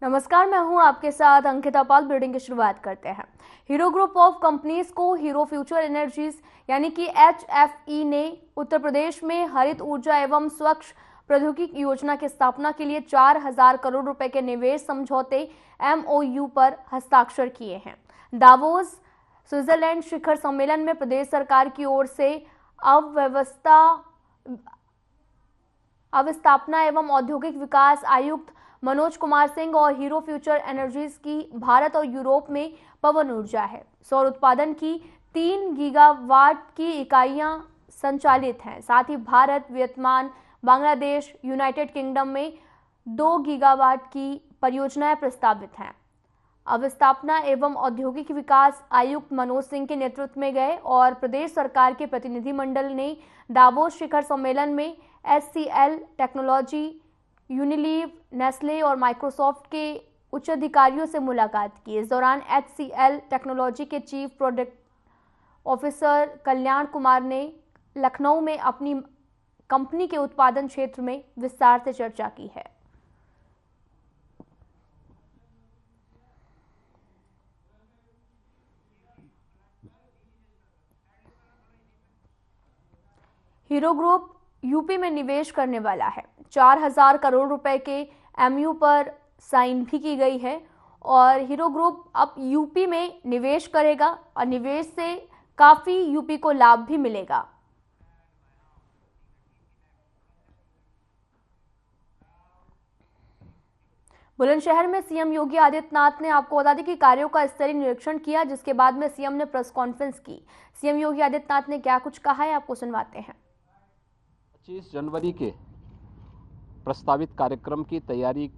नमस्कार, मैं हूं आपके साथ अंकिता पाल। ब्रीडिंग की शुरुआत करते हैं। हीरो ग्रुप ऑफ कंपनीज को हीरो फ्यूचर एनर्जीज यानी कि HFE ने उत्तर प्रदेश में हरित ऊर्जा एवं स्वच्छ प्रौद्योगिकी योजना की स्थापना के लिए 4,000 करोड़ रुपए के निवेश समझौते MOU पर हस्ताक्षर किए हैं। दावोस स्विट्जरलैंड शिखर सम्मेलन में प्रदेश सरकार की ओर से अवस्थापना एवं औद्योगिक विकास आयुक्त मनोज कुमार सिंह और हीरो फ्यूचर एनर्जीज की भारत और यूरोप में पवन ऊर्जा है सौर उत्पादन की 3 गीगावाट की इकाइयां संचालित हैं। साथ ही Bharat, Vietnam, Bangladesh, United Kingdom में 2 गीगावाट की परियोजनाएं प्रस्तावित हैं। अवस्थापना एवं औद्योगिक विकास आयुक्त मनोज सिंह के नेतृत्व में गए और प्रदेश सरकार के प्रतिनिधिमंडल ने दावोस शिखर सम्मेलन में HCL टेक्नोलॉजी, यूनिलीव, नेस्ले और माइक्रोसॉफ्ट के उच्च अधिकारियों से मुलाकात की। इस दौरान HCL टेक्नोलॉजी के चीफ प्रोडक्ट ऑफिसर कल्याण कुमार ने लखनऊ में अपनी कंपनी के उत्पादन क्षेत्र में विस्तार से चर्चा की है। हीरो ग्रुप यूपी में निवेश करने वाला है। 4,000 करोड़ रुपए के MOU पर साइन भी की गई है और हीरो ग्रुप अब यूपी में निवेश करेगा और निवेश से काफी यूपी को लाभ भी मिलेगा। बुलंदशहर में सीएम योगी आदित्यनाथ ने, आपको बता दें कि कार्यों का स्तरीय निरीक्षण किया, जिसके बाद में सीएम ने प्रेस कॉन्फ्रेंस की। सीएम योगी आदित्यनाथ ने क्या कुछ कहा है, आपको सुनवाते हैं। 25 जनवरी के प्रस्तावित कार्यक्रम की तैयारी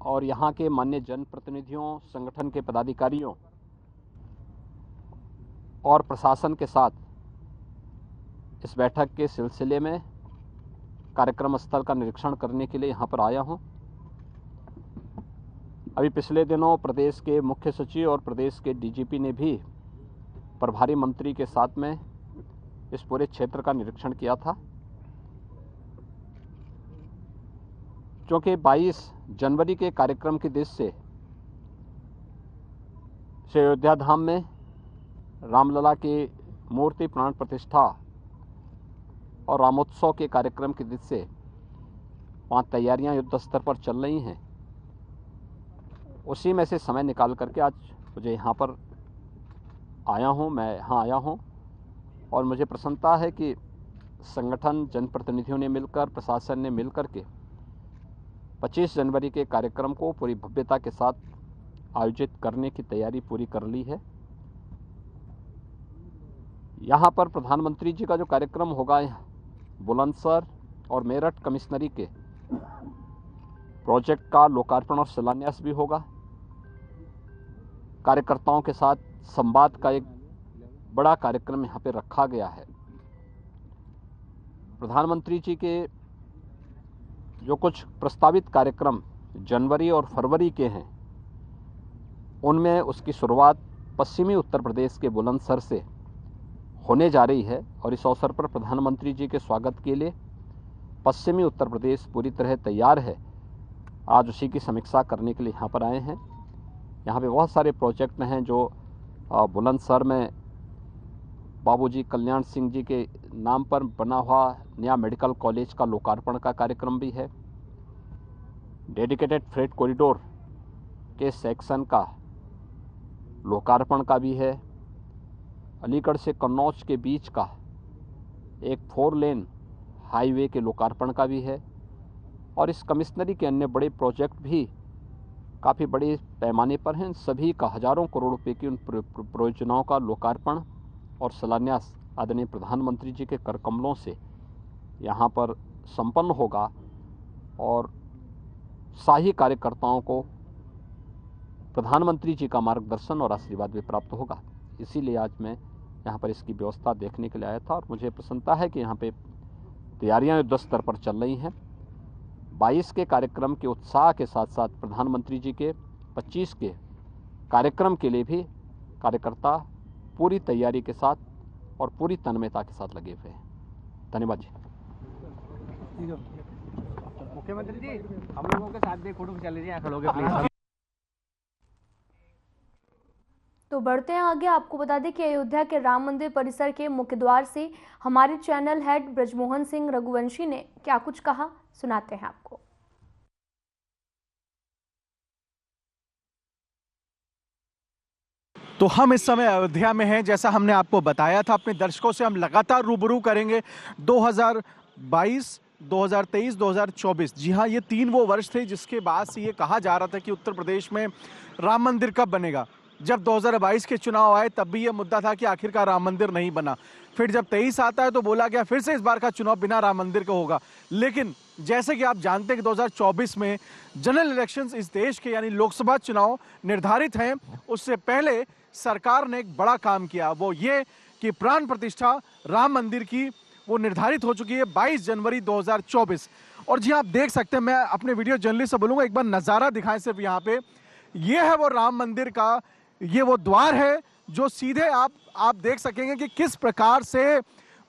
और यहाँ के मान्य जनप्रतिनिधियों, संगठन के पदाधिकारियों और प्रशासन के साथ इस बैठक के सिलसिले में कार्यक्रम स्थल का निरीक्षण करने के लिए यहाँ पर आया हूँ। अभी पिछले दिनों प्रदेश के मुख्य सचिव और प्रदेश के DGP ने भी प्रभारी मंत्री के साथ में इस पूरे क्षेत्र का निरीक्षण किया था, क्योंकि 22 जनवरी के कार्यक्रम की दृष्टि से अयोध्या धाम में रामलला की मूर्ति प्राण प्रतिष्ठा और रामोत्सव के कार्यक्रम की दृष्टि से वहाँ तैयारियां युद्ध स्तर पर चल रही हैं। उसी में से समय निकाल करके आज मुझे यहाँ पर मैं यहाँ आया हूँ और मुझे प्रसन्नता है कि संगठन, जनप्रतिनिधियों ने मिलकर, प्रशासन ने मिलकर के 25 जनवरी के कार्यक्रम को पूरी भव्यता के साथ आयोजित करने की तैयारी पूरी कर ली है। यहाँ पर प्रधानमंत्री जी का जो कार्यक्रम होगा, बुलंदशहर और मेरठ कमिश्नरी के प्रोजेक्ट का लोकार्पण और शिलान्यास भी होगा। कार्यकर्ताओं के साथ संवाद का एक बड़ा कार्यक्रम यहाँ पे रखा गया है। प्रधानमंत्री जी के जो कुछ प्रस्तावित कार्यक्रम जनवरी और फरवरी के हैं, उनमें उसकी शुरुआत पश्चिमी उत्तर प्रदेश के बुलंदशहर से होने जा रही है और इस अवसर पर प्रधानमंत्री जी के स्वागत के लिए पश्चिमी उत्तर प्रदेश पूरी तरह तैयार है। आज उसी की समीक्षा करने के लिए यहाँ पर आए हैं। यहाँ पे बहुत सारे प्रोजेक्ट हैं जो बुलंदशहर में बाबूजी कल्याण सिंह जी के नाम पर बना हुआ नया मेडिकल कॉलेज का लोकार्पण का कार्यक्रम भी है। डेडिकेटेड फ्रेट कॉरिडोर के सेक्शन का लोकार्पण का भी है। अलीगढ़ से कन्नौज के बीच का एक 4 लेन हाईवे के लोकार्पण का भी है और इस कमिश्नरी के अन्य बड़े प्रोजेक्ट भी काफ़ी बड़े पैमाने पर हैं। सभी का हजारों करोड़ रुपए की उन परियोजनाओं का लोकार्पण और शिलान्यास आदरणीय प्रधानमंत्री जी के कर कमलों से यहाँ पर संपन्न होगा और शाही कार्यकर्ताओं को प्रधानमंत्री जी का मार्गदर्शन और आशीर्वाद भी प्राप्त होगा। इसीलिए आज मैं यहाँ पर इसकी व्यवस्था देखने के लिए आया था और मुझे प्रसन्नता है कि यहाँ पे तैयारियाँ युद्ध स्तर पर चल रही हैं। 22 के कार्यक्रम के उत्साह के साथ साथ प्रधानमंत्री जी के 25 के कार्यक्रम के लिए भी कार्यकर्ता पूरी तैयारी के साथ और पूरी तन्मयता के साथ लगे हुए हैं। धन्यवाद जी। मुख्यमंत्री जी हम लोगों के साथ भी फोटो खिंचा लीजिए, यहाँ खड़े होके प्लीज। तो बढ़ते हैं आगे। आपको बता दें कि अयोध्या के राम मंदिर परिसर के मुख्य द्वार से हमारे चैनल हेड ब्रजमोहन सिंह रघुवंशी ने क्या कुछ कहा, सुनाते हैं आपको। तो हम इस समय अयोध्या में हैं। जैसा हमने आपको बताया था, अपने दर्शकों से हम लगातार रूबरू करेंगे 2022, 2023, 2024। जी हाँ, ये 3 वो वर्ष थे जिसके बाद से ये कहा जा रहा था कि उत्तर प्रदेश में राम मंदिर कब बनेगा। जब 2022 के चुनाव आए तब भी ये मुद्दा था कि आखिरकार राम मंदिर नहीं बना। फिर जब 23 आता है तो बोला गया फिर से इस बार का चुनाव बिना राम मंदिर के होगा। लेकिन जैसे कि आप जानते हैं कि 2024 में जनरल इलेक्शंस इस देश के यानी लोकसभा चुनाव निर्धारित हैं। उससे पहले सरकार ने एक बड़ा काम किया, वो ये कि प्राण प्रतिष्ठा राम मंदिर की वो निर्धारित हो चुकी है 22 जनवरी 2024। और जी आप देख सकते हैं, मैं अपने वीडियो जर्नलिस्ट से बोलूँगा एक बार नज़ारा दिखाएं सिर्फ यहाँ पे। ये है वो राम मंदिर का ये वो द्वार है जो सीधे आप देख सकेंगे कि किस प्रकार से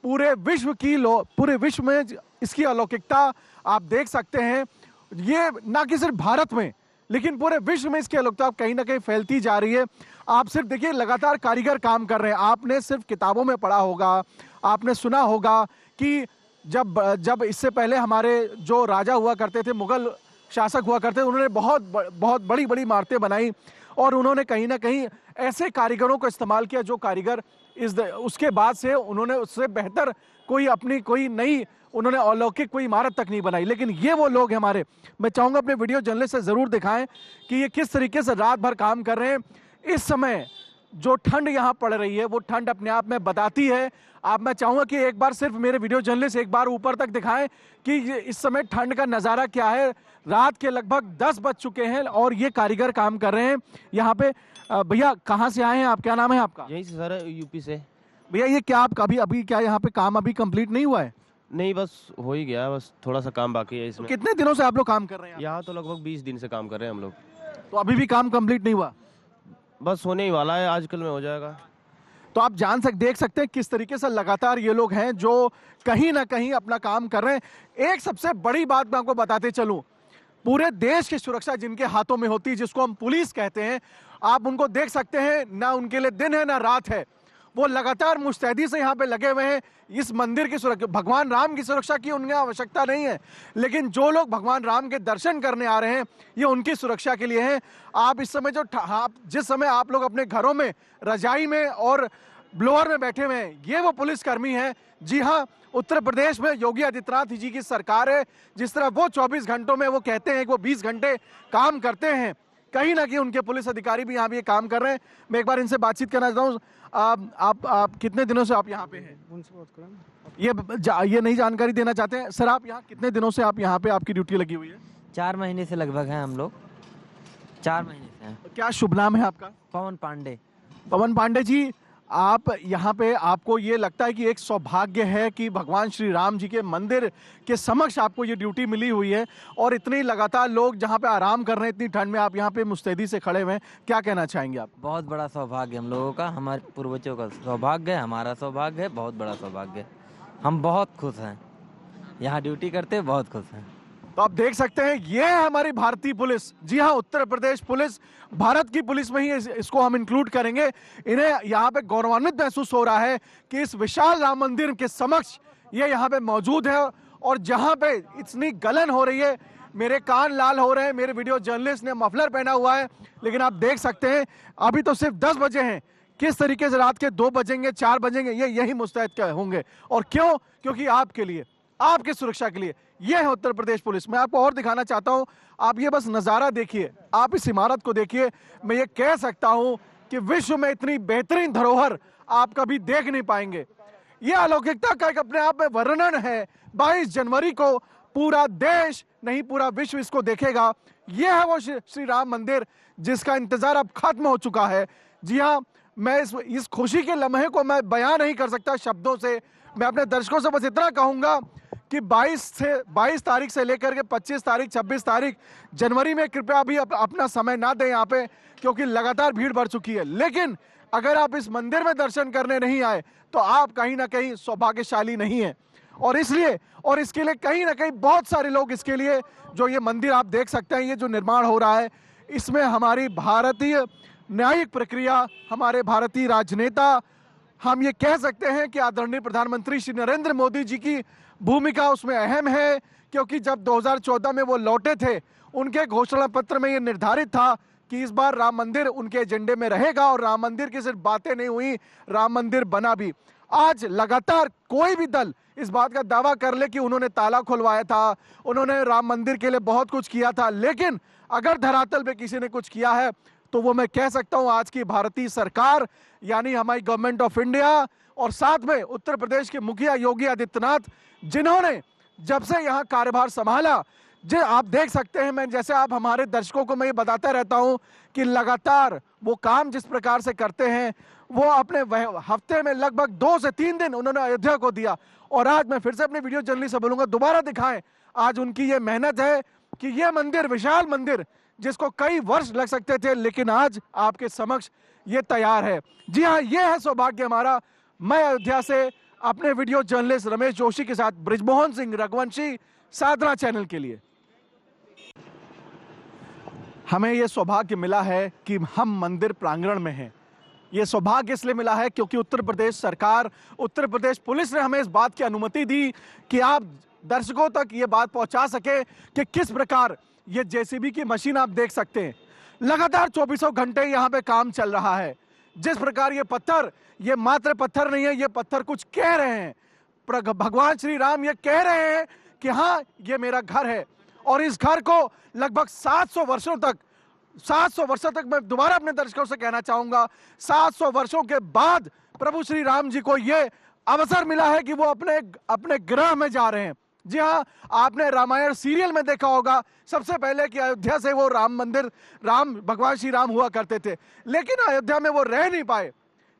पूरे विश्व में इसकी अलौकिकता आप देख सकते हैं। ये ना कि सिर्फ भारत में लेकिन पूरे विश्व में इसकी अलौकिकता कहीं ना कहीं फैलती जा रही है। आप सिर्फ देखिए, लगातार कारीगर काम कर रहे हैं। आपने सिर्फ किताबों में पढ़ा होगा, आपने सुना होगा कि जब इससे पहले हमारे जो राजा हुआ करते थे, मुगल शासक हुआ करते थे, उन्होंने बहुत बड़ी बड़ी इमारतें बनाई और उन्होंने कहीं ना कहीं ऐसे कारीगरों को इस्तेमाल किया जो कारीगर उसके बाद से उन्होंने उससे बेहतर कोई नई उन्होंने अलौकिक कोई इमारत तक नहीं बनाई। लेकिन ये वो लोग हमारे, मैं चाहूँगा अपने वीडियो जर्नलिस्ट से ज़रूर दिखाएं कि ये किस तरीके से रात भर काम कर रहे हैं। इस समय जो ठंड यहाँ पड़ रही है वो ठंड अपने आप में बताती है। मैं चाहूँगा कि एक बार सिर्फ मेरे वीडियो जर्नलिस्ट एक बार ऊपर तक दिखाएं कि इस समय ठंड का नज़ारा क्या है। रात के लगभग 10 बज चुके हैं और ये कारीगर काम कर रहे हैं यहाँ पे। भैया कहाँ से आए हैं आप, क्या नाम है आपका? यही से सर, यूपी से। भैया ये क्या आप अभी क्या यहाँ पे काम अभी कंप्लीट नहीं हुआ है? नहीं, बस हो ही गया, बस थोड़ा सा काम बाकी है तो इसमें। कितने दिनों से आप लोग काम कर रहे हैं यहाँ तो लगभग 20 दिन से काम कर रहे हैं हम लोग। तो अभी भी काम कंप्लीट नहीं हुआ? बस होने ही वाला है, आजकल में हो जाएगा। तो आप देख सकते हैं किस तरीके से लगातार ये लोग हैं जो कहीं ना कहीं अपना काम कर रहे हैं। एक सबसे बड़ी बात मैं आपको बताते चलूं, पूरे देश की सुरक्षा जिनके हाथों में होती है, जिसको हम पुलिस कहते हैं, आप उनको देख सकते हैं, ना उनके लिए दिन है ना रात है। वो लगातार मुस्तैदी से यहाँ पे लगे हुए हैं इस मंदिर की सुरक्षा। भगवान राम की सुरक्षा की उन्हें आवश्यकता नहीं है, लेकिन जो लोग भगवान राम के दर्शन करने आ रहे हैं ये उनकी सुरक्षा के लिए है। आप इस समय जिस समय आप लोग अपने घरों में रजाई में और ब्लोअर में बैठे हुए हैं, ये वो पुलिसकर्मी हैं। जी हाँ, उत्तर प्रदेश में योगी आदित्यनाथ जी की सरकार है। जिस तरह वो 24 घंटों में वो कहते हैं कि वो 20 घंटे काम करते हैं, कहीं ना कहीं उनके पुलिस अधिकारी भी यहाँ भी काम कर रहे हैं। मैं एक बार इनसे बातचीत करना चाहता हूँ। आप कितने दिनों से आप यहाँ पे हैं? ये नई जानकारी देना चाहते हैं सर। आप यहाँ कितने दिनों से आप यहाँ पे आपकी ड्यूटी लगी हुई है? 4 महीने से लगभग हैं हम लोग, 4 महीने से हैं। क्या शुभ नाम है आपका? पवन पांडे। पवन पांडे जी, आप यहाँ पे, आपको ये लगता है कि एक सौभाग्य है कि भगवान श्री राम जी के मंदिर के समक्ष आपको ये ड्यूटी मिली हुई है और इतने लगातार लोग जहाँ पे आराम कर रहे हैं, इतनी ठंड में आप यहाँ पे मुस्तैदी से खड़े हुए हैं, क्या कहना चाहेंगे आप? बहुत बड़ा सौभाग्य हम लोगों का, हमारे पूर्वजों का सौभाग्य है, हमारा सौभाग्य है, बहुत बड़ा सौभाग्य है। हम बहुत खुश हैं, यहाँ ड्यूटी करते बहुत खुश हैं। तो आप देख सकते हैं ये है हमारी भारतीय पुलिस। जी हाँ, उत्तर प्रदेश पुलिस भारत की पुलिस में ही इसको हम इंक्लूड करेंगे। इन्हें यहाँ पे गौरवान्वित महसूस हो रहा है कि इस विशाल राम मंदिर के समक्ष ये यहाँ पे मौजूद है। और जहाँ पे इतनी गलन हो रही है, मेरे कान लाल हो रहे हैं, मेरे वीडियो जर्नलिस्ट ने मफलर पहना हुआ है, लेकिन आप देख सकते हैं अभी तो सिर्फ 10 बजे हैं। किस तरीके से रात के 2 बजेंगे 4 बजेंगे ये यही मुस्तैद होंगे। और क्यों? क्योंकि आपके लिए, आपकी सुरक्षा के लिए। यह है उत्तर प्रदेश पुलिस। मैं आपको और दिखाना चाहता हूं, आप ये बस नज़ारा देखिए, आप इस इमारत को देखिए। मैं ये कह सकता हूं कि विश्व में इतनी बेहतरीन धरोहर आप कभी देख नहीं पाएंगे। ये अलौकिकता का एक अपने आप में वर्णन है। 22 जनवरी को पूरा देश नहीं पूरा विश्व इसको देखेगा। यह है वो श्री राम मंदिर जिसका इंतजार अब खत्म हो चुका है। जी हाँ, मैं इस खुशी के लम्हे को मैं बयां नहीं कर सकता शब्दों से। मैं अपने दर्शकों से बस इतना कहूंगा कि 22 तारीख से लेकर के 25 तारीख 26 तारीख जनवरी में कृपया अभी अपना समय ना दें यहाँ पे, क्योंकि लगातार भीड़ बढ़ चुकी है। लेकिन अगर आप इस मंदिर में दर्शन करने नहीं आए तो आप कहीं ना कहीं सौभाग्यशाली नहीं है। और इसके लिए कहीं ना कहीं बहुत सारे लोग, इसके लिए जो ये मंदिर आप देख सकते हैं, ये जो निर्माण हो रहा है, इसमें हमारी भारतीय न्यायिक प्रक्रिया, हमारे भारतीय राजनेता, हम ये कह सकते हैं कि आदरणीय प्रधानमंत्री श्री नरेंद्र मोदी जी की भूमिका उसमें अहम है, क्योंकि जब 2014 में वो लौटे थे, उनके घोषणा पत्र में ये निर्धारित था कि इस बार राम मंदिर उनके एजेंडे में रहेगा, और राम मंदिर की सिर्फ बातें नहीं हुई, राम मंदिर बना भी। आज लगातार कोई भी दल इस बात का दावा कर ले कि उन्होंने ताला खुलवाया था, उन्होंने राम मंदिर के लिए बहुत कुछ किया था, लेकिन अगर धरातल पे किसी ने कुछ किया है तो वो मैं कह सकता हूं आज की भारतीय सरकार, यानी हमारी गवर्नमेंट ऑफ इंडिया, और साथ में उत्तर प्रदेश के मुखिया योगी आदित्यनाथ, जिन्होंने जब से यहाँ कार्यभार संभाला, जो आप देख सकते हैं, मैं जैसे आप हमारे दर्शकों को मैं ये बताता रहता हूं कि लगातार वो काम जिस प्रकार से करते हैं, वो अपने हफ्ते में लगभग 2 से 3 दिन उन्होंने अयोध्या को दिया। और आज मैं फिर से अपने वीडियो जर्नलिस्ट से बोलूंगा, दोबारा दिखाएं, आज उनकी ये मेहनत है कि ये मंदिर, विशाल मंदिर जिसको कई वर्ष लग सकते थे, लेकिन आज आपके समक्ष ये तैयार है। जी हाँ, ये है सौभाग्य हमारा। मैं अयोध्या से अपने वीडियो जर्नलिस्ट रमेश जोशी के साथ ब्रिजमोहन सिंह, रघुवंशी, साधना चैनल के लिए। हमें ये सौभाग्य मिला है कि हम मंदिर प्रांगण में हैं। ये सौभाग्य इसलिए मिला है क्योंकि उत्तर प्रदेश सरकार, उत्तर प्रदेश पुलिस ने हमें इस बात की अनुमति दी कि आप दर्शकों तक ये बात पहुंचा सके कि किस प्रकार ये जेसीबी की मशीन आप देख सकते हैं, लगातार 24 घंटे यहाँ पे काम चल रहा है। जिस प्रकार ये पत्थर, ये मात्र पत्थर नहीं है, ये पत्थर कुछ कह रहे हैं। भगवान श्री राम ये कह रहे हैं कि हाँ, ये मेरा घर है, और इस घर को लगभग 700 वर्षों तक मैं दोबारा अपने दर्शकों से कहना चाहूंगा, 700 वर्षों के बाद प्रभु श्री राम जी को ये अवसर मिला है कि वो अपने गृह में जा रहे हैं। जी हाँ, आपने रामायण सीरियल में देखा होगा सबसे पहले कि अयोध्या से वो राम मंदिर, भगवान श्री राम हुआ करते थे, लेकिन अयोध्या में वो रह नहीं पाए।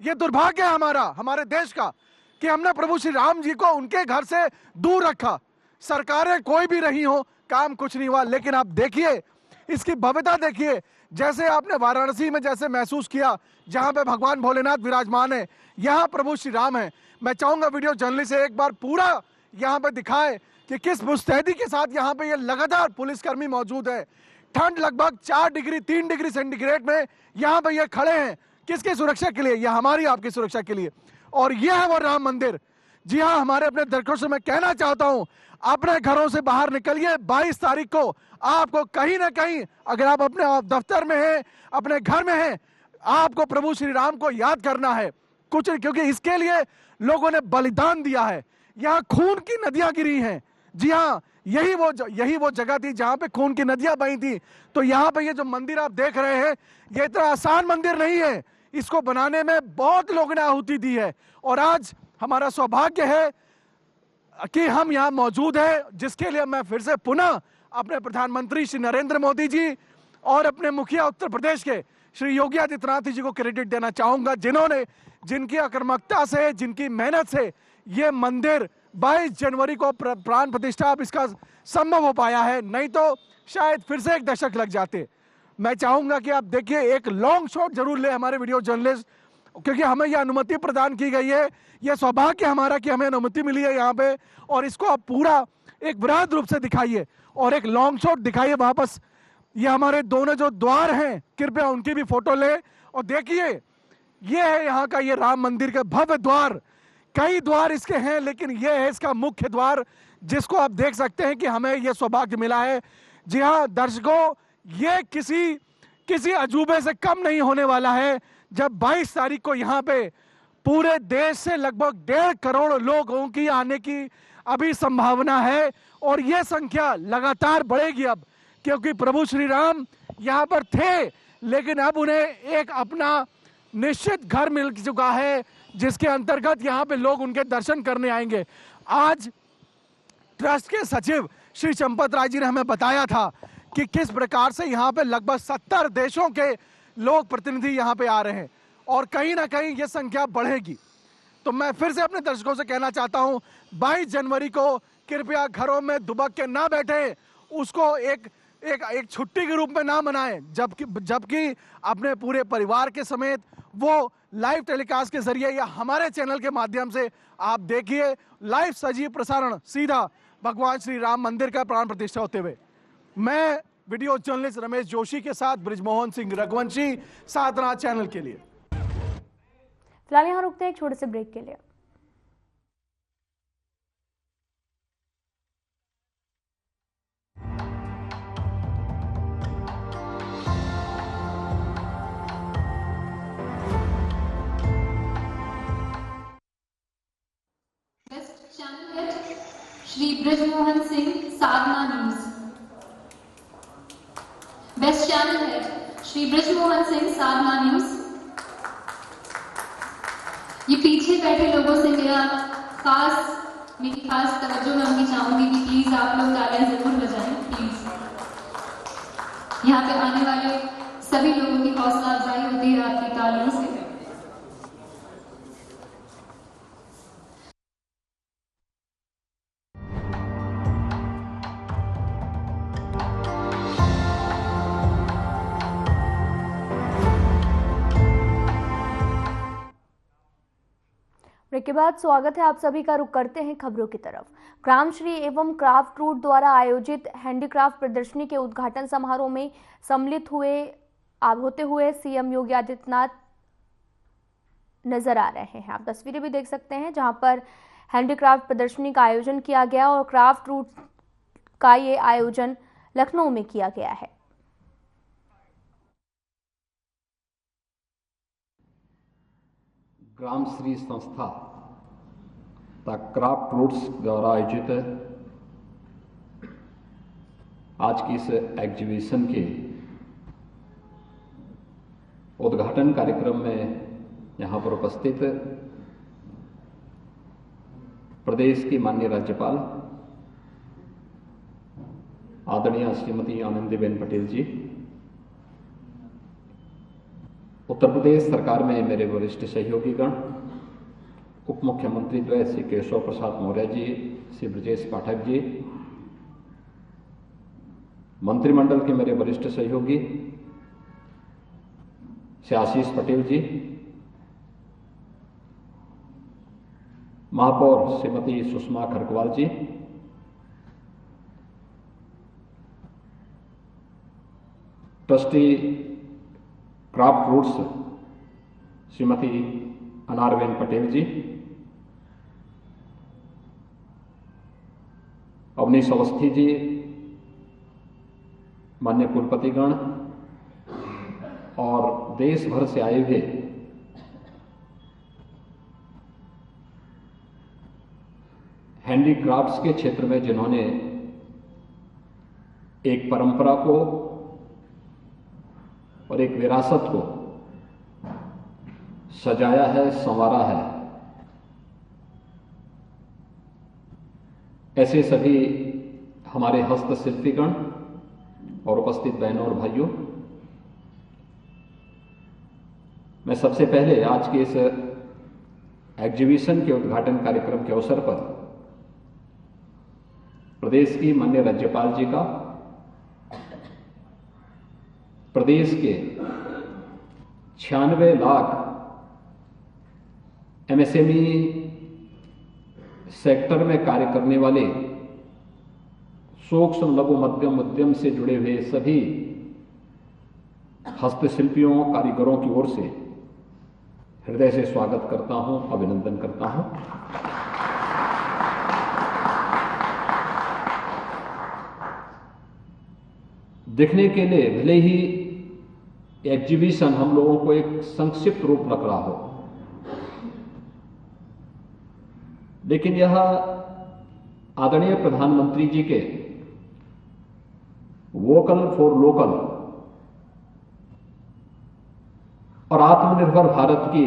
ये दुर्भाग्य है हमारे देश का कि हमने प्रभु श्री राम जी को उनके घर से दूर रखा। सरकारें कोई भी रही हो, काम कुछ नहीं हुआ। लेकिन आप देखिए, इसकी भव्यता देखिए, जैसे आपने वाराणसी में जैसे महसूस किया, जहां पे भगवान भोलेनाथ विराजमान है, यहाँ प्रभु श्री राम है। मैं चाहूंगा वीडियो जर्नलिस्ट से एक बार पूरा यहाँ पे दिखाए कि किस मुस्तैदी के साथ यहाँ पे ये लगातार पुलिसकर्मी मौजूद है। ठंड लगभग 4 डिग्री 3 डिग्री सेंटीग्रेड में यहाँ पे ये खड़े हैं। किसकी सुरक्षा के लिए? यह हमारी आपकी सुरक्षा के लिए। और यह है वो राम मंदिर। जी हाँ, हमारे अपने दर्शकों से मैं कहना चाहता हूँ, अपने घरों से बाहर निकलिए। 22 तारीख को आपको कहीं ना कहीं, अगर आप अपने दफ्तर में हैं, अपने घर में हैं, आपको प्रभु श्री राम को याद करना है कुछ, क्योंकि इसके लिए लोगों ने बलिदान दिया है। यहाँ खून की नदियां गिरी हैं। जी हाँ, यही वो जगह थी जहां पे खून की नदियां बही थी। तो यहाँ पे ये जो मंदिर आप देख रहे हैं, ये इतना आसान मंदिर नहीं है। इसको बनाने में बहुत लोगों ने आहुति दी है, और आज हमारा सौभाग्य है कि हम यहाँ मौजूद हैं, जिसके लिए मैं फिर से पुनः अपने प्रधानमंत्री श्री नरेंद्र मोदी जी और अपने मुखिया उत्तर प्रदेश के श्री योगी आदित्यनाथ जी को क्रेडिट देना चाहूंगा, जिन्होंने, जिनकी आक्रामकता से, जिनकी मेहनत से ये मंदिर 22 जनवरी को प्राण प्रतिष्ठा अब इसका संभव हो पाया है। नहीं तो शायद फिर से 1 दशक लग जाते। मैं चाहूंगा कि आप देखिए, एक लॉन्ग शॉट जरूर ले हमारे वीडियो जर्नलिस्ट, क्योंकि हमें यह अनुमति प्रदान की गई है। यह सौभाग्य हमारा कि हमें अनुमति मिली है यहाँ पे, और इसको आप पूरा एक वृहद रूप से दिखाइए और एक लॉन्ग शॉट दिखाइए वापस। ये हमारे दोनों जो द्वार हैं, कृपया उनकी भी फोटो ले और देखिए, ये है यहाँ का ये राम मंदिर का भव्य द्वार। कई द्वार इसके हैं, लेकिन ये है इसका मुख्य द्वार, जिसको आप देख सकते हैं कि हमें यह सौभाग्य मिला है। जी हाँ दर्शकों, ये किसी अजूबे से कम नहीं होने वाला है जब 22 तारीख को यहाँ पे पूरे देश से लगभग 1.5 करोड़ लोगों की आने की अभी संभावना है, और ये संख्या लगातार बढ़ेगी अब, क्योंकि प्रभु श्री राम यहाँ पर थे, लेकिन अब उन्हें एक अपना निश्चित घर मिल चुका है, जिसके अंतर्गत यहाँ पे लोग उनके दर्शन करने आएंगे। आज ट्रस्ट के सचिव श्री चंपत राय जी ने हमें बताया था कि किस प्रकार से यहाँ पे लगभग 70 देशों के लोग प्रतिनिधि यहाँ पे आ रहे हैं, और कहीं ना कहीं ये संख्या बढ़ेगी। तो मैं फिर से अपने दर्शकों से कहना चाहता हूँ, 22 जनवरी को कृपया घरों में दुबक के ना बैठे, उसको एक छुट्टी के रूप में ना मनाएं, जबकि अपने पूरे परिवार के समेत वो लाइव टेलीकास्ट के जरिए या हमारे चैनल के माध्यम से आप देखिए लाइव सजीव प्रसारण सीधा भगवान श्री राम मंदिर का प्राण प्रतिष्ठा होते हुए। मैं वीडियो जर्नलिस्ट रमेश जोशी के साथ ब्रिजमोहन सिंह रघुवंशी, साधना चैनल के लिए। फिलहाल यहाँ रुकते हैं एक छोटे से ब्रेक के लिए। Channel head Shri Brijmohan Singh, Sadhana news. Best channel head Shri Brijmohan Singh, Sadhana news. ये पीछे बैठे लोगों से मेरी खास तवज्जो मैं उनकी चाहूंगी कि प्लीज आप लोग तालियां जरूर बजाएं प्लीज। यहाँ पे आने वाले सभी लोगों की हौसला अफजाई होती है आपकी तालियों से। ब्रेक के बाद स्वागत है आप सभी का। रुख करते हैं खबरों की तरफ। ग्रामश्री एवं क्राफ्ट रूट द्वारा आयोजित हैंडीक्राफ्ट प्रदर्शनी के उद्घाटन समारोह में सम्मिलित होते हुए सीएम योगी आदित्यनाथ नजर आ रहे हैं। आप तस्वीरें भी देख सकते हैं जहां पर हैंडीक्राफ्ट प्रदर्शनी का आयोजन किया गया और क्राफ्ट रूट का ये आयोजन लखनऊ में किया गया है। ग्रामश्री संस्था द क्राफ्ट रूट्स द्वारा आयोजित आज की इस एग्जीबिशन के उद्घाटन कार्यक्रम में यहाँ पर उपस्थित प्रदेश की माननीय राज्यपाल आदरणीय श्रीमती आनंदीबेन पटेल जी, उत्तर प्रदेश सरकार में मेरे वरिष्ठ सहयोगीगण, उप मुख्यमंत्री द्वय श्री केशव प्रसाद मौर्य जी, श्री ब्रजेश पाठक जी, मंत्रिमंडल के मेरे वरिष्ठ सहयोगी श्री आशीष पटेल जी, महापौर Shrimati Sushma Kharakwal ji, trustee craft roots Shrimati Anarben Patel ji, Avneesh Awasthi ji, मान्य कुलपतिगण और देश भर से आए हुए हैंडीक्राफ्ट्स के क्षेत्र में जिन्होंने एक परंपरा को और एक विरासत को सजाया है, संवारा है, ऐसे सभी हमारे हस्तशिल्पीगण और उपस्थित बहनों और भाइयों, मैं सबसे पहले आज के इस एग्जीबिशन के उद्घाटन कार्यक्रम के अवसर पर प्रदेश की माननीय राज्यपाल जी का, प्रदेश के 96 लाख एमएसएमई सेक्टर में कार्य करने वाले सूक्ष्म लघु मध्यम उद्यम से जुड़े हुए सभी हस्तशिल्पियों, कारीगरों की ओर से हृदय से स्वागत करता हूं, अभिनंदन करता हूं। देखने के लिए भले ही एग्जीबिशन हम लोगों को एक संक्षिप्त रूप लग रहा हो, लेकिन यह आदरणीय प्रधानमंत्री जी के वोकल फॉर लोकल और आत्मनिर्भर भारत की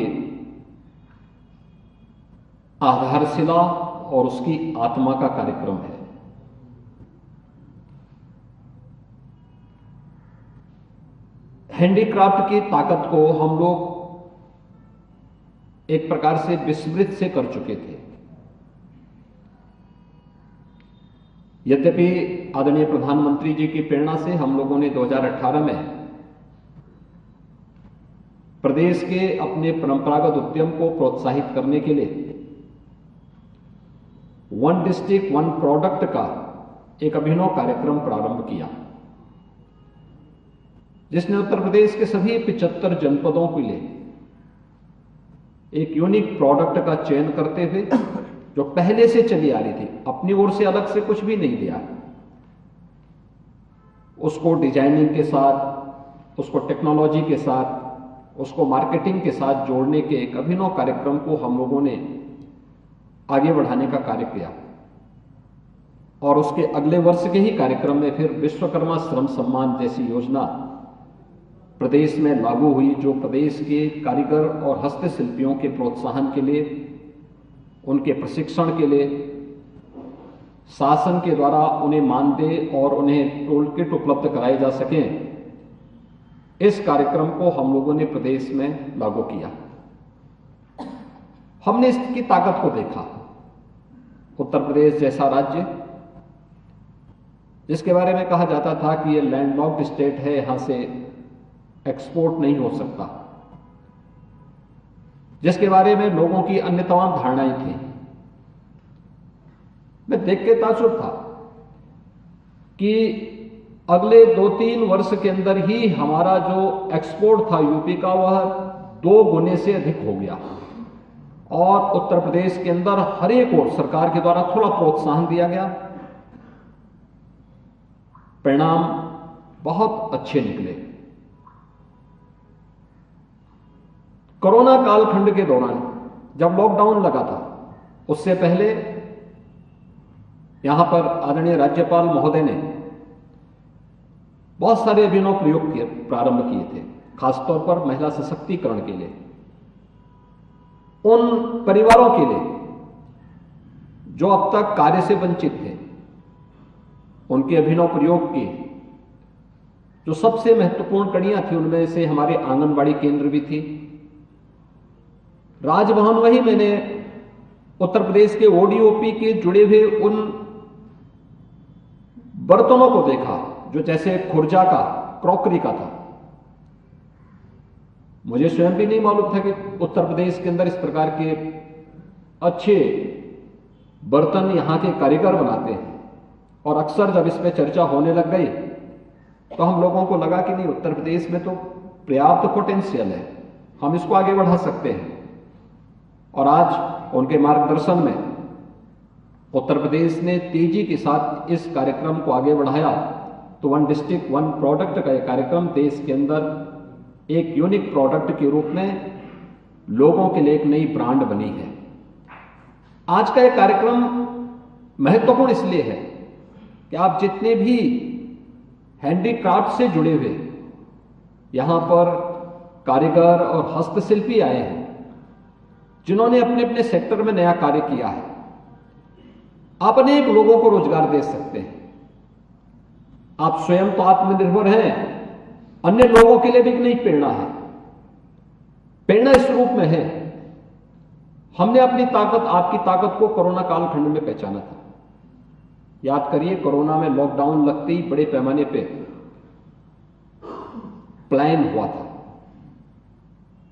आधारशिला और उसकी आत्मा का कार्यक्रम है। हैंडीक्राफ्ट की ताकत को हम लोग एक प्रकार से विस्मृत से कर चुके थे। यद्यपि आदरणीय प्रधानमंत्री जी की प्रेरणा से हम लोगों ने 2018 में प्रदेश के अपने परंपरागत उद्यम को प्रोत्साहित करने के लिए वन डिस्ट्रिक्ट वन प्रोडक्ट का एक अभिनव कार्यक्रम प्रारंभ किया, जिसने उत्तर प्रदेश के सभी 75 जनपदों के लिए एक यूनिक प्रोडक्ट का चयन करते हुए, जो पहले से चली आ रही थी, अपनी ओर से अलग से कुछ भी नहीं दिया, उसको डिजाइनिंग के साथ, उसको टेक्नोलॉजी के साथ, उसको मार्केटिंग के साथ जोड़ने के एक अभिनव कार्यक्रम को हम लोगों ने आगे बढ़ाने का कार्य किया। और उसके अगले वर्ष के ही कार्यक्रम में फिर विश्वकर्मा श्रम सम्मान जैसी योजना प्रदेश में लागू हुई, जो प्रदेश के कारीगर और हस्तशिल्पियों के प्रोत्साहन के लिए, उनके प्रशिक्षण के लिए शासन के द्वारा उन्हें मानदेय और उन्हें टूल किट उपलब्ध कराए जा सकें, इस कार्यक्रम को हम लोगों ने प्रदेश में लागू किया। हमने इसकी ताकत को देखा। उत्तर प्रदेश जैसा राज्य, जिसके बारे में कहा जाता था कि ये लैंडलॉक्ड स्टेट है, यहां से एक्सपोर्ट नहीं हो सकता, जिसके बारे में लोगों की अन्य तमाम धारणाएं थी, मैं देख के ताज्जुब था कि अगले 2-3 वर्ष के अंदर ही हमारा जो एक्सपोर्ट था यूपी का, वह 2 गुने से अधिक हो गया। और उत्तर प्रदेश के अंदर हर एक ओर सरकार के द्वारा थोड़ा प्रोत्साहन दिया गया, परिणाम बहुत अच्छे निकले। कोरोना कालखंड के दौरान जब लॉकडाउन लगा था, उससे पहले यहां पर आदरणीय राज्यपाल महोदय ने बहुत सारे अभिनव प्रयोग प्रारंभ किए थे, खासतौर पर महिला सशक्तिकरण के लिए, उन परिवारों के लिए जो अब तक कार्य से वंचित थे। उनके अभिनव प्रयोग की जो सबसे महत्वपूर्ण कड़ियां थी, उनमें से हमारे आंगनबाड़ी केंद्र भी थी। राजभवन वही मैंने उत्तर प्रदेश के ओडीओपी के जुड़े हुए उन बर्तनों को देखा, जो जैसे खुर्जा का, क्रॉकरी का था। मुझे स्वयं भी नहीं मालूम था कि उत्तर प्रदेश के अंदर इस प्रकार के अच्छे बर्तन यहां के कारीगर बनाते हैं। और अक्सर जब इस पे चर्चा होने लग गई तो हम लोगों को लगा कि नहीं, उत्तर प्रदेश में तो पर्याप्त पोटेंशियल है, हम इसको आगे बढ़ा सकते हैं। और आज उनके मार्गदर्शन में उत्तर प्रदेश ने तेजी के साथ इस कार्यक्रम को आगे बढ़ाया। तो वन डिस्ट्रिक्ट वन प्रोडक्ट का यह कार्यक्रम देश के अंदर एक यूनिक प्रोडक्ट के रूप में लोगों के लिए एक नई ब्रांड बनी है। आज का यह कार्यक्रम महत्वपूर्ण इसलिए है कि आप जितने भी हैंडीक्राफ्ट से जुड़े हुए यहां पर कारीगर और हस्तशिल्पी आए हैं, जिन्होंने अपने अपने सेक्टर में नया कार्य किया है, आप अनेक लोगों को रोजगार दे सकते हैं। आप स्वयं तो आत्मनिर्भर हैं, अन्य लोगों के लिए भी एक नई प्रेरणा है। प्रेरणा इस रूप में है, हमने अपनी ताकत, आपकी ताकत को कोरोना कालखंड में पहचाना था। याद करिए, कोरोना में लॉकडाउन लगते ही बड़े पैमाने पे प्लान हुआ था,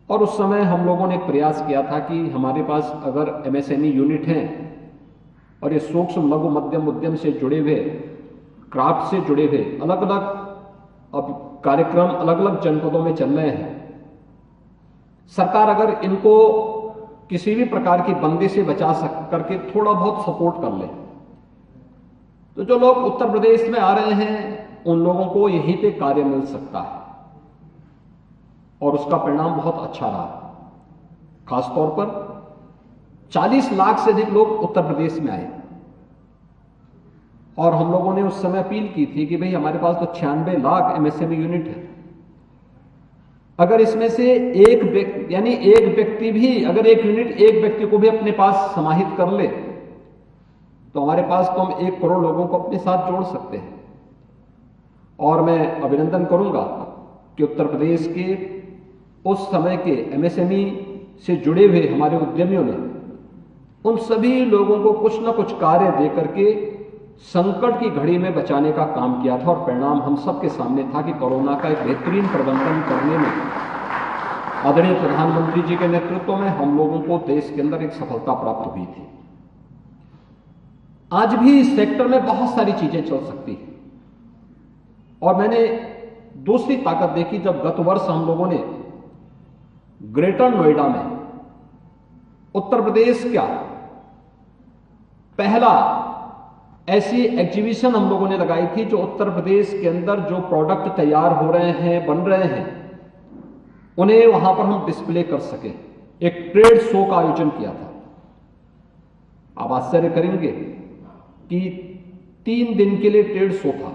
और उस समय हम लोगों ने एक प्रयास किया था कि हमारे पास अगर एमएसएमई यूनिट हैं और ये सूक्ष्म लघु मध्यम उद्यम से जुड़े हुए, क्राफ्ट से जुड़े हुए अलग अलग अब कार्यक्रम अलग अलग जनपदों में चल रहे हैं, सरकार अगर इनको किसी भी प्रकार की बंदी से बचा करके थोड़ा बहुत सपोर्ट कर ले, तो जो लोग उत्तर प्रदेश में आ रहे हैं उन लोगों को यहीं पे कार्य मिल सकता है। और उसका परिणाम बहुत अच्छा रहा। खासतौर पर 40 लाख से अधिक लोग उत्तर प्रदेश में आए, और हम लोगों ने उस समय अपील की थी कि भाई हमारे पास तो 96 लाख एमएसएमई यूनिट है। अगर इसमें से एक व्यक्ति भी, अगर एक यूनिट एक व्यक्ति को भी अपने पास समाहित कर ले, तो हमारे पास तो हम 1 करोड़ लोगों को अपने साथ जोड़ सकते हैं। और मैं अभिनंदन करूंगा कि उत्तर प्रदेश के उस समय के एमएसएमई से जुड़े हुए हमारे उद्यमियों ने उन सभी लोगों को कुछ न कुछ कार्य दे करके संकट की घड़ी में बचाने का काम किया था। और परिणाम हम सबके सामने था कि कोरोना का एक बेहतरीन प्रबंधन करने में आदरणीय प्रधानमंत्री जी के नेतृत्व में हम लोगों को देश के अंदर एक सफलता प्राप्त हुई थी। आज भी इस सेक्टर में बहुत सारी चीजें चल सकती हैं और मैंने दूसरी ताकत देखी जब गत वर्ष हम लोगों ने ग्रेटर नोएडा में उत्तर प्रदेश का पहला ऐसी एग्जीबिशन हम लोगों ने लगाई थी जो उत्तर प्रदेश के अंदर जो प्रोडक्ट तैयार हो रहे हैं, बन रहे हैं, उन्हें वहां पर हम डिस्प्ले कर सके। एक ट्रेड शो का आयोजन किया था। आप आश्चर्य करेंगे कि 3 दिन के लिए ट्रेड शो था।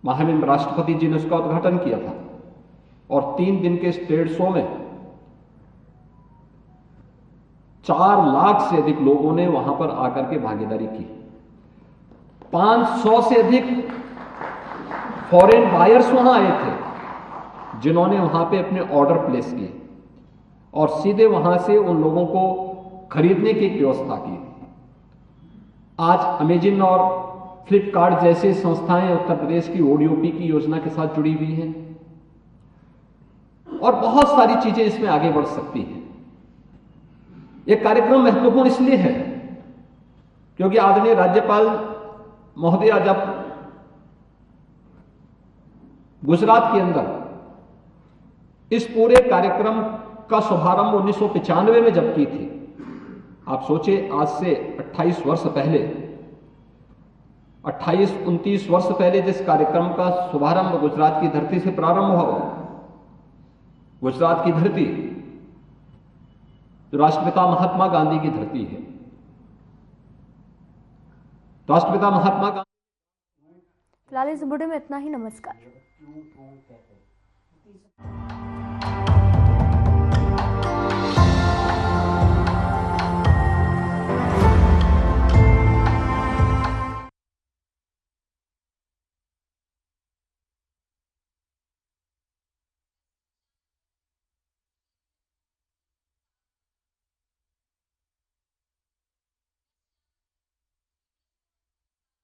माननीय राष्ट्रपति जी ने उसका उद्घाटन किया था और 3 दिन के इस ट्रेड शो में 4 लाख से अधिक लोगों ने वहां पर आकर के भागीदारी की। 500 से अधिक फॉरेन बायर्स वहां आए थे जिन्होंने वहां पे अपने ऑर्डर प्लेस किए और सीधे वहां से उन लोगों को खरीदने की व्यवस्था की। आज अमेजन और फ्लिपकार्ट जैसी संस्थाएं उत्तर प्रदेश की ओडीओपी की योजना के साथ जुड़ी हुई हैं और बहुत सारी चीजें इसमें आगे बढ़ सकती हैं। यह कार्यक्रम महत्वपूर्ण इसलिए है क्योंकि आदरणीय राज्यपाल महोदया जब गुजरात के अंदर इस पूरे कार्यक्रम का शुभारंभ 1995 में जब की थी, आप सोचिए आज से 28 वर्ष पहले, 28-29 वर्ष पहले जिस कार्यक्रम का शुभारंभ गुजरात की धरती से प्रारंभ हुआ, गुजरात की धरती जो राष्ट्रपिता महात्मा गांधी की धरती है। राष्ट्रपिता महात्मा गांधी। फिलहाल इस बुलेटिन में इतना ही। नमस्कार।